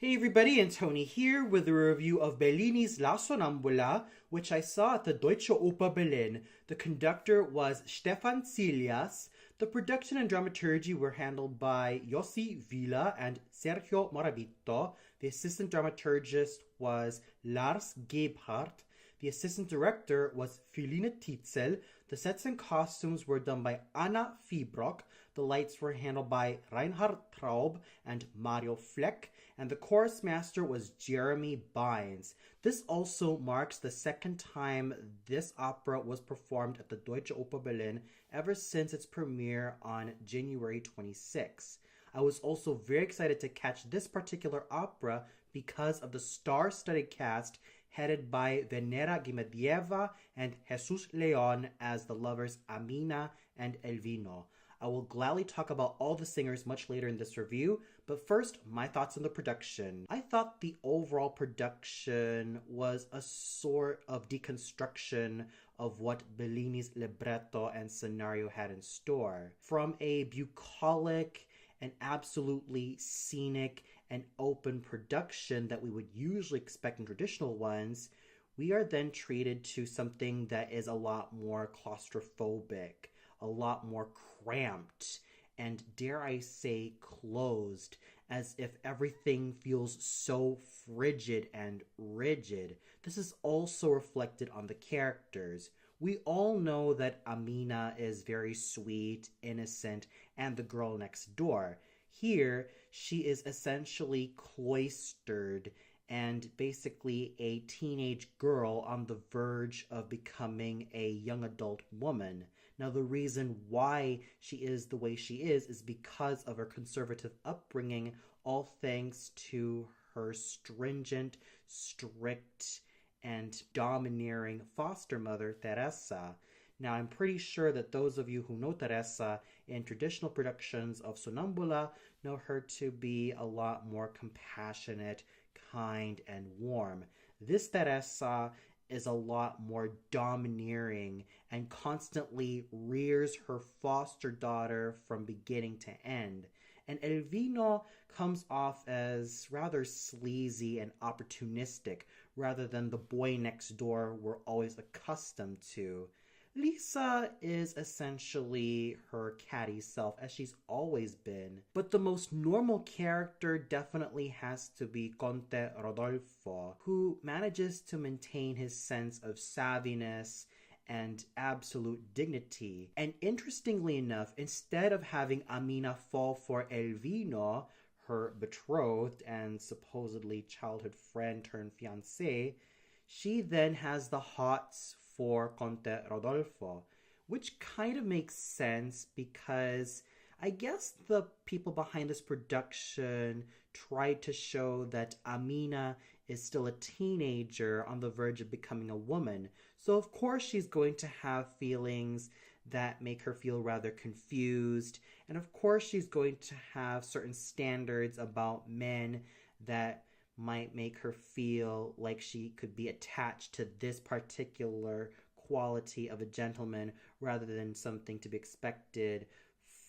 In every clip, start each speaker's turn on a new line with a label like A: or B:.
A: Hey everybody, and Tony here with a review of Bellini's La Sonnambula, which I saw at the Deutsche Oper Berlin. The conductor was Stefan Cilias. The production and dramaturgy were handled by Yossi Vila and Sergio Morabito. The assistant dramaturgist was Lars Gebhardt. The assistant director was Philine Titzel. The sets and costumes were done by Anna Fibrock. The lights were handled by Reinhard Traub and Mario Fleck, and the chorus master was Jeremy Bynes. This also marks the second time this opera was performed at the Deutsche Oper Berlin ever since its premiere on January 26. I was also very excited to catch this particular opera because of the star-studded cast headed by Venera Gimedieva and Jesus Leon as the lovers Amina and Elvino. I will gladly talk about all the singers much later in this review, but first, my thoughts on the production. I thought the overall production was a sort of deconstruction of what Bellini's libretto and scenario had in store. From a bucolic and absolutely scenic and open production that we would usually expect in traditional ones, we are then treated to something that is a lot more claustrophobic, a lot more cramped, and dare I say closed, as if everything feels so frigid and rigid. This is also reflected on the characters. We all know that Amina is very sweet, innocent, and the girl next door. Here, she is essentially cloistered and basically a teenage girl on the verge of becoming a young adult woman. Now, the reason why she is the way she is because of her conservative upbringing, all thanks to her stringent, strict, and domineering foster mother, Teresa. Now, I'm pretty sure that those of you who know Teresa in traditional productions of Sonnambula know her to be a lot more compassionate, kind, and warm. This Teresa is a lot more domineering and constantly rears her foster daughter from beginning to end. And Elvino comes off as rather sleazy and opportunistic rather than the boy next door we're always accustomed to. Lisa is essentially her catty self, as she's always been. But the most normal character definitely has to be Conte Rodolfo, who manages to maintain his sense of savviness and absolute dignity. And interestingly enough, instead of having Amina fall for Elvino, her betrothed and supposedly childhood friend turned fiancé, she then has the hots for Conte Rodolfo, which kind of makes sense because I guess the people behind this production tried to show that Amina is still a teenager on the verge of becoming a woman. So of course she's going to have feelings that make her feel rather confused. And of course she's going to have certain standards about men that might make her feel like she could be attached to this particular quality of a gentleman rather than something to be expected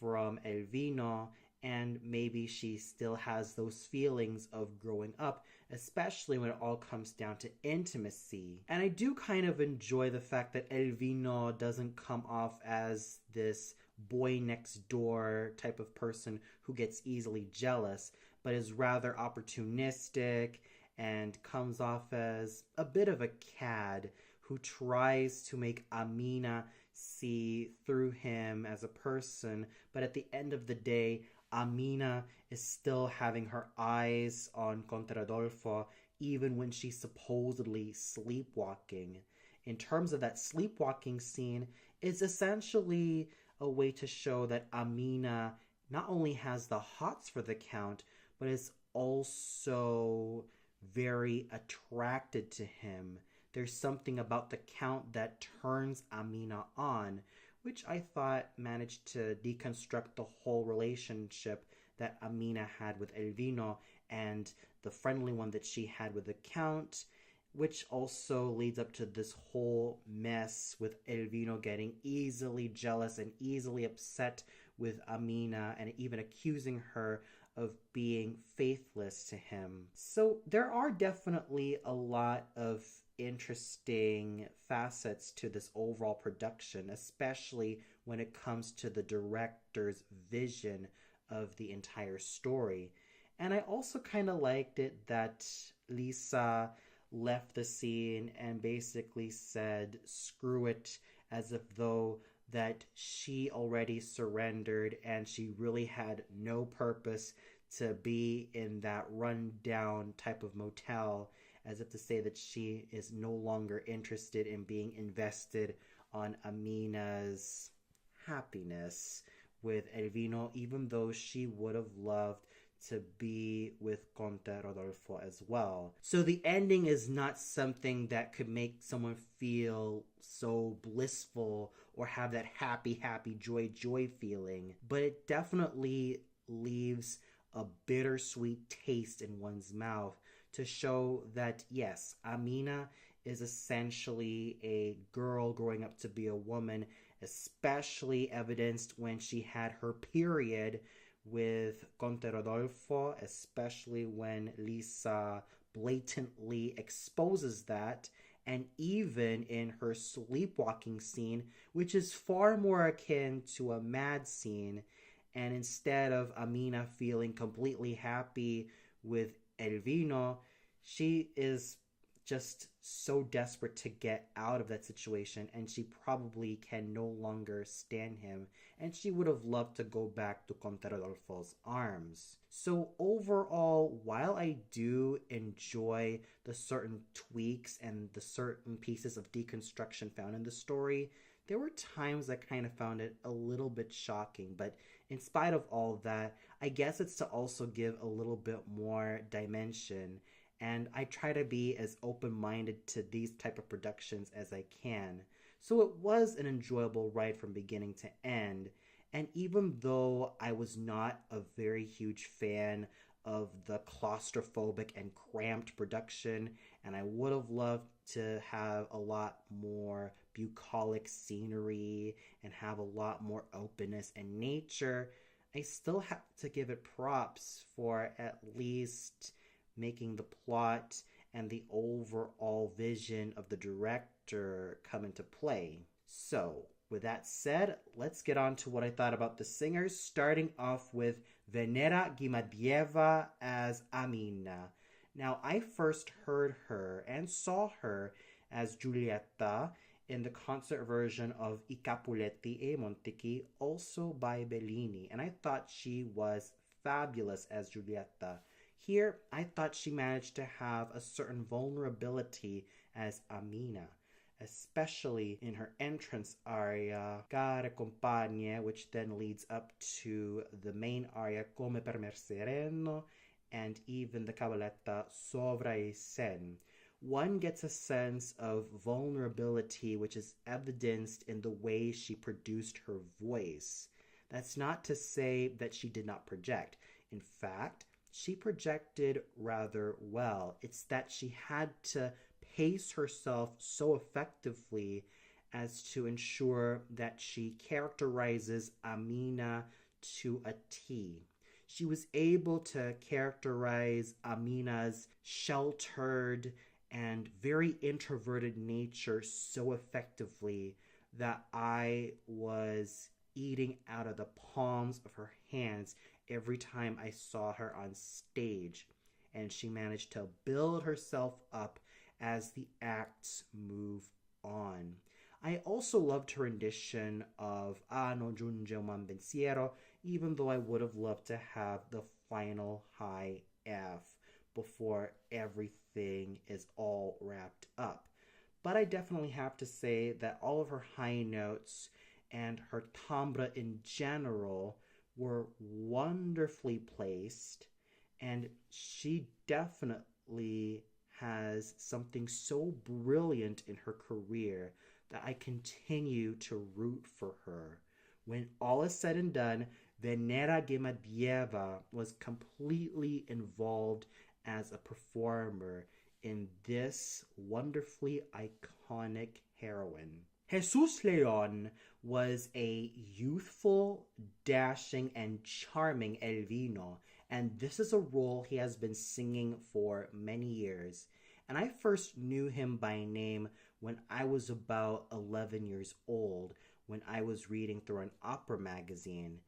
A: from Elvino. And maybe she still has those feelings of growing up, especially when it all comes down to intimacy. And I do kind of enjoy the fact that Elvino doesn't come off as this boy next door type of person who gets easily jealous, but is rather opportunistic and comes off as a bit of a cad who tries to make Amina see through him as a person, but at the end of the day, Amina is still having her eyes on Conte Rodolfo even when she's supposedly sleepwalking. In terms of that sleepwalking scene, it's essentially a way to show that Amina not only has the hots for the Count, but is also very attracted to him. There's something about the Count that turns Amina on, which I thought managed to deconstruct the whole relationship that Amina had with Elvino and the friendly one that she had with the Count, which also leads up to this whole mess with Elvino getting easily jealous and easily upset with Amina and even accusing her of being faithless to him. So there are definitely a lot of interesting facets to this overall production, especially when it comes to the director's vision of the entire story. And I also kind of liked it that Lisa left the scene and basically said, screw it, as if though that she already surrendered and she really had no purpose to be in that rundown type of motel, as if to say that she is no longer interested in being invested on Amina's happiness with Elvino, even though she would have loved to be with Conte Rodolfo as well. So the ending is not something that could make someone feel so blissful or have that happy, joy feeling, but it definitely leaves a bittersweet taste in one's mouth to show that, yes, Amina is essentially a girl growing up to be a woman, especially evidenced when she had her period with Conte Rodolfo, especially when Lisa blatantly exposes that, and even in her sleepwalking scene, which is far more akin to a mad scene, and instead of Amina feeling completely happy with Elvino, she is just so desperate to get out of that situation, and she probably can no longer stand him, and she would have loved to go back to Conte Rodolfo's arms. So overall, while I do enjoy the certain tweaks and the certain pieces of deconstruction found in the story, there were times I kind of found it a little bit shocking, but in spite of all that, I guess it's to also give a little bit more dimension, and I try to be as open-minded to these type of productions as I can. So it was an enjoyable ride from beginning to end, and even though I was not a very huge fan of the claustrophobic and cramped production, and I would have loved to have a lot more bucolic scenery and have a lot more openness and nature, I still have to give it props for at least making the plot and the overall vision of the director come into play. So, with that said, let's get on to what I thought about the singers, starting off with Venera Gimadieva as Amina. Now, I first heard her and saw her as Giulietta in the concert version of I Capuletti e Montichi, also by Bellini, and I thought she was fabulous as Giulietta. Here, I thought she managed to have a certain vulnerability as Amina, especially in her entrance aria, Care Compagne, which then leads up to the main aria, Come per me sereno, and even the cabaletta Sovra e sen. One gets a sense of vulnerability which is evidenced in the way she produced her voice. That's not to say that she did not project. In fact, she projected rather well. It's that she had to pace herself so effectively as to ensure that she characterizes Amina to a T. She was able to characterize Amina's sheltered and very introverted nature so effectively that I was eating out of the palms of her hands every time I saw her on stage, and she managed to build herself up as the acts move on. I also loved her rendition of Ah non giunge un man pensiero, even though I would have loved to have the final high F before everything is all wrapped up. But I definitely have to say that all of her high notes and her timbre in general were wonderfully placed, and she definitely has something so brilliant in her career that I continue to root for her. When all is said and done, Venera Gimadieva was completely involved as a performer in this wonderfully iconic heroine. Jesus Leon was a youthful, dashing, and charming Elvino, and this is a role he has been singing for many years. And I first knew him by name when I was about 11 years old, when I was reading through an opera magazine.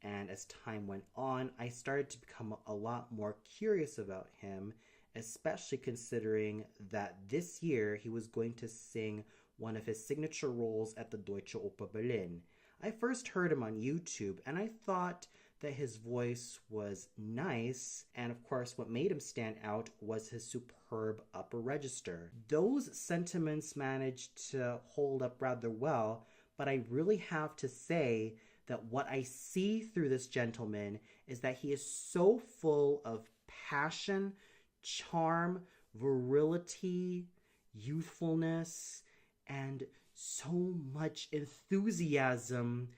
A: And as time went on, I started to become a lot more curious about him, especially considering that this year he was going to sing one of his signature roles at the Deutsche Oper Berlin. I first heard him on YouTube and I thought that his voice was nice, and of course what made him stand out was his superb upper register. Those sentiments managed to hold up rather well, but I really have to say that what I see through this gentleman is that he is so full of passion, charm, virility, youthfulness, and so much enthusiasm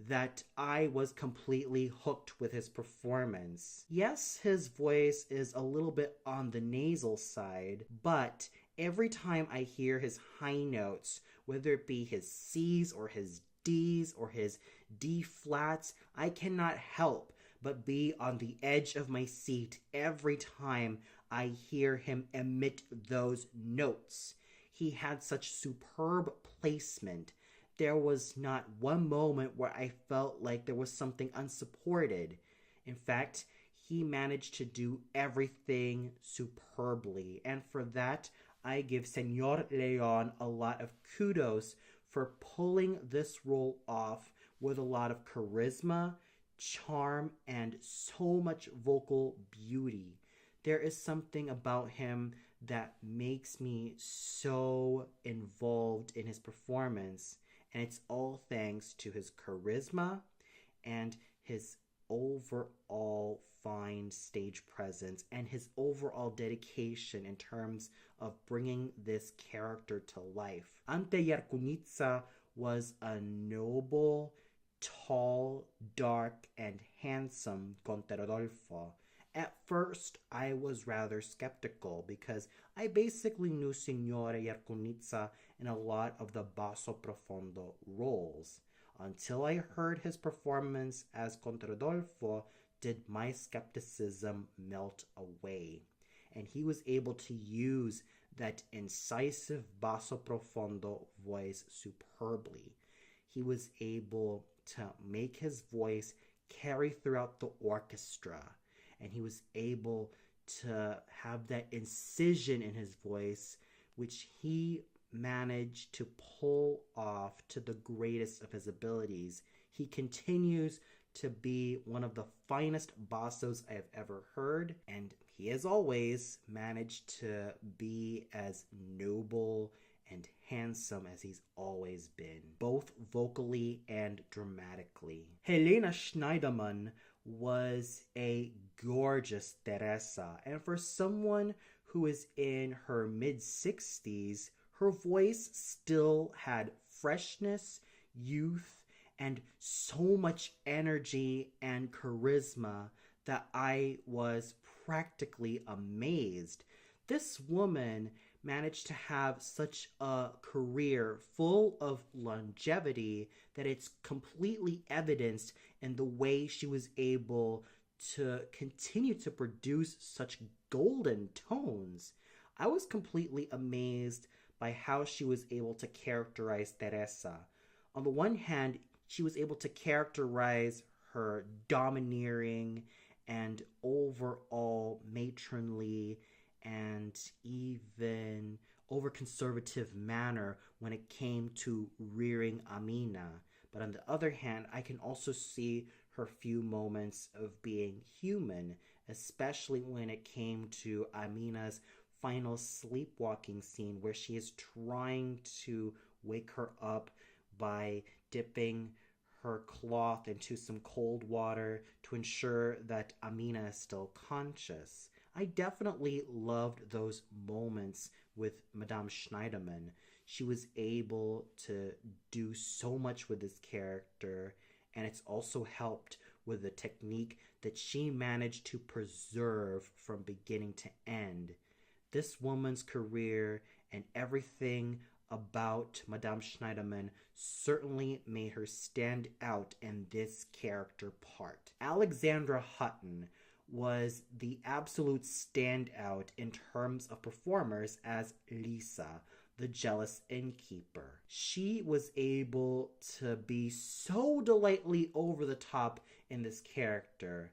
A: that I was completely hooked with his performance. Yes, his voice is a little bit on the nasal side, but every time I hear his high notes, whether it be his C's or his D's or his D flats, I cannot help but be on the edge of my seat every time I hear him emit those notes. He had such superb placement. There was not one moment where I felt like there was something unsupported. In fact, he managed to do everything superbly. And for that, I give Senor Leon a lot of kudos for pulling this role off with a lot of charisma, charm, and so much vocal beauty. There is something about him that makes me so involved in his performance. And it's all thanks to his charisma and his overall fine stage presence and his overall dedication in terms of bringing this character to life. Ante Yarkunitsa was a noble, tall, dark, and handsome Conte Rodolfo. At first, I was rather skeptical because I basically knew Signore Yarkunitsa in a lot of the basso profondo roles. Until I heard his performance as Conte Rodolfo, did my skepticism melt away. And he was able to use that incisive basso profondo voice superbly. He was able to make his voice carry throughout the orchestra, and he was able to have that incision in his voice, which he managed to pull off to the greatest of his abilities. He continues to be one of the finest bassos I have ever heard, and he as always managed to be as noble and handsome as he's always been, both vocally and dramatically. Helena Schneiderman was a gorgeous Teresa, and for someone who is in her mid-60s, her voice still had freshness, youth, and so much energy and charisma that I was practically amazed. This woman managed to have such a career full of longevity that it's completely evidenced in the way she was able to continue to produce such golden tones. I was completely amazed by how she was able to characterize Teresa. On the one hand, she was able to characterize her domineering and overall matronly and even over-conservative manner when it came to rearing Amina. But on the other hand, I can also see her few moments of being human, especially when it came to Amina's final sleepwalking scene where she is trying to wake her up by dipping her cloth into some cold water to ensure that Amina is still conscious. I definitely loved those moments with Madame Schneiderman. She was able to do so much with this character, and it's also helped with the technique that she managed to preserve from beginning to end. This woman's career and everything about Madame Schneiderman certainly made her stand out in this character part. Alexandra Hutton was the absolute standout in terms of performers as Lisa, the jealous innkeeper. She was able to be so delightfully over the top in this character,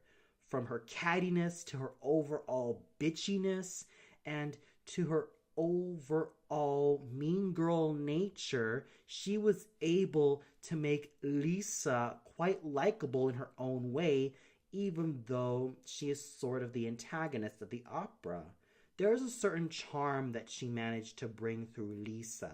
A: from her cattiness to her overall bitchiness and to her overall mean girl nature. She was able to make Lisa quite likable in her own way, even though she is sort of the antagonist of the opera. There is a certain charm that she managed to bring through Lisa,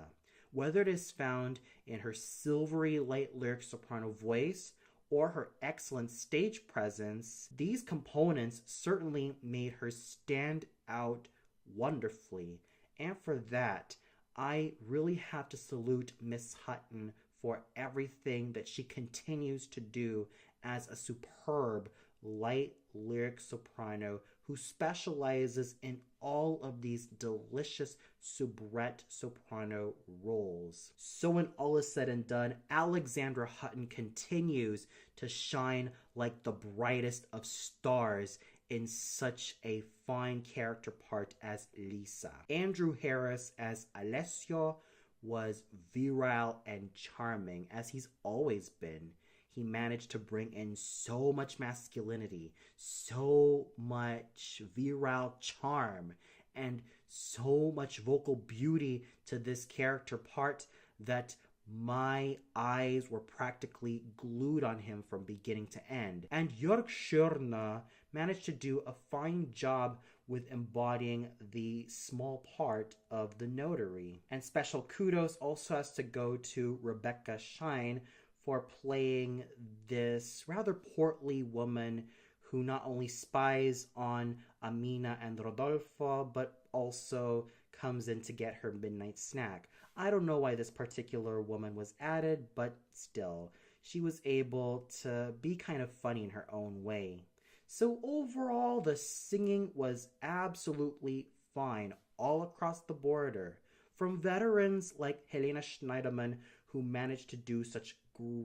A: whether it is found in her silvery light lyric soprano voice or her excellent stage presence. These components certainly made her stand out wonderfully, and for that, I really have to salute Miss Hutton for everything that she continues to do as a superb light lyric soprano who specializes in all of these delicious soubrette soprano roles. So when all is said and done, Alexandra Hutton continues to shine like the brightest of stars in such a fine character part as Lisa. Andrew Harris as Alessio was virile and charming, as he's always been. He managed to bring in so much masculinity, so much virile charm, and so much vocal beauty to this character part that my eyes were practically glued on him from beginning to end. And Jörg Schörner managed to do a fine job with embodying the small part of the notary. And special kudos also has to go to Rebecca Shine for playing this rather portly woman who not only spies on Amina and Rodolfo, but also comes in to get her midnight snack. I don't know why this particular woman was added, but still, she was able to be kind of funny in her own way. So overall, the singing was absolutely fine all across the border. From veterans like Helena Schneiderman, who managed to do such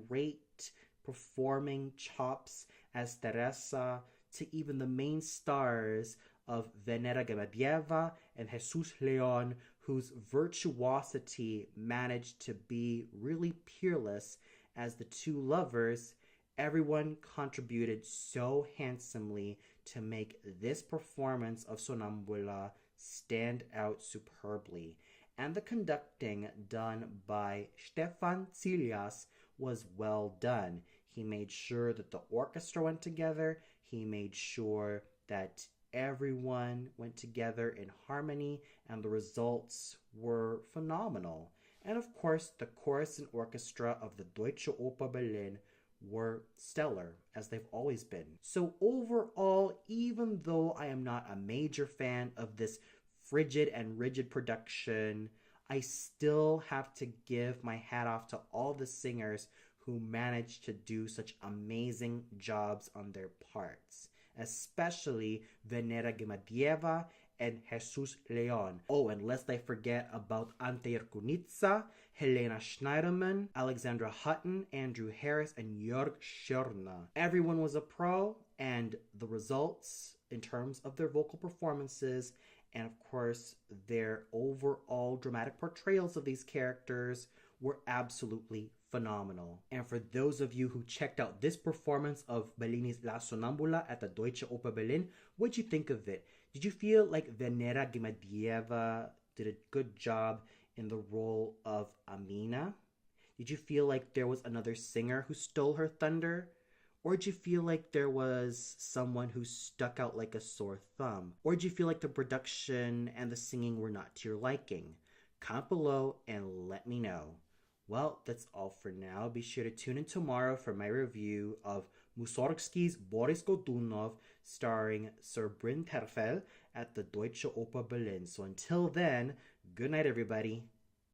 A: great performing chops as Teresa, to even the main stars of Venera Gemebieva and Jesus Leon, whose virtuosity managed to be really peerless as the two lovers. Everyone contributed so handsomely to make this performance of Sonnambula stand out superbly. And the conducting done by Stefan Tsilias was well done. He made sure that the orchestra went together. He made sure that everyone went together in harmony, and the results were phenomenal. And of course, the chorus and orchestra of the Deutsche Oper Berlin were stellar, as they've always been. So overall, even though I am not a major fan of this frigid and rigid production, I still have to give my hat off to all the singers who managed to do such amazing jobs on their parts, especially Venera Gemebieva and Jesus Leon. Oh, and lest I forget about Ante Yerkunitsa, Helena Schneiderman, Alexandra Hutton, Andrew Harris, and Jörg Schörner. Everyone was a pro, and the results in terms of their vocal performances and of course their overall dramatic portrayals of these characters were absolutely phenomenal. And for those of you who checked out this performance of Bellini's La Sonnambula at the Deutsche Oper Berlin, what'd you think of it? Did you feel like Venera Gemebieva did a good job in the role of Amina? Did you feel like there was another singer who stole her thunder? Or did you feel like there was someone who stuck out like a sore thumb? Or did you feel like the production and the singing were not to your liking? Comment below and let me know. Well, that's all for now. Be sure to tune in tomorrow for my review of Mussorgsky's Boris Godunov starring Sir Bryn Terfel at the Deutsche Oper Berlin. So until then, good night everybody.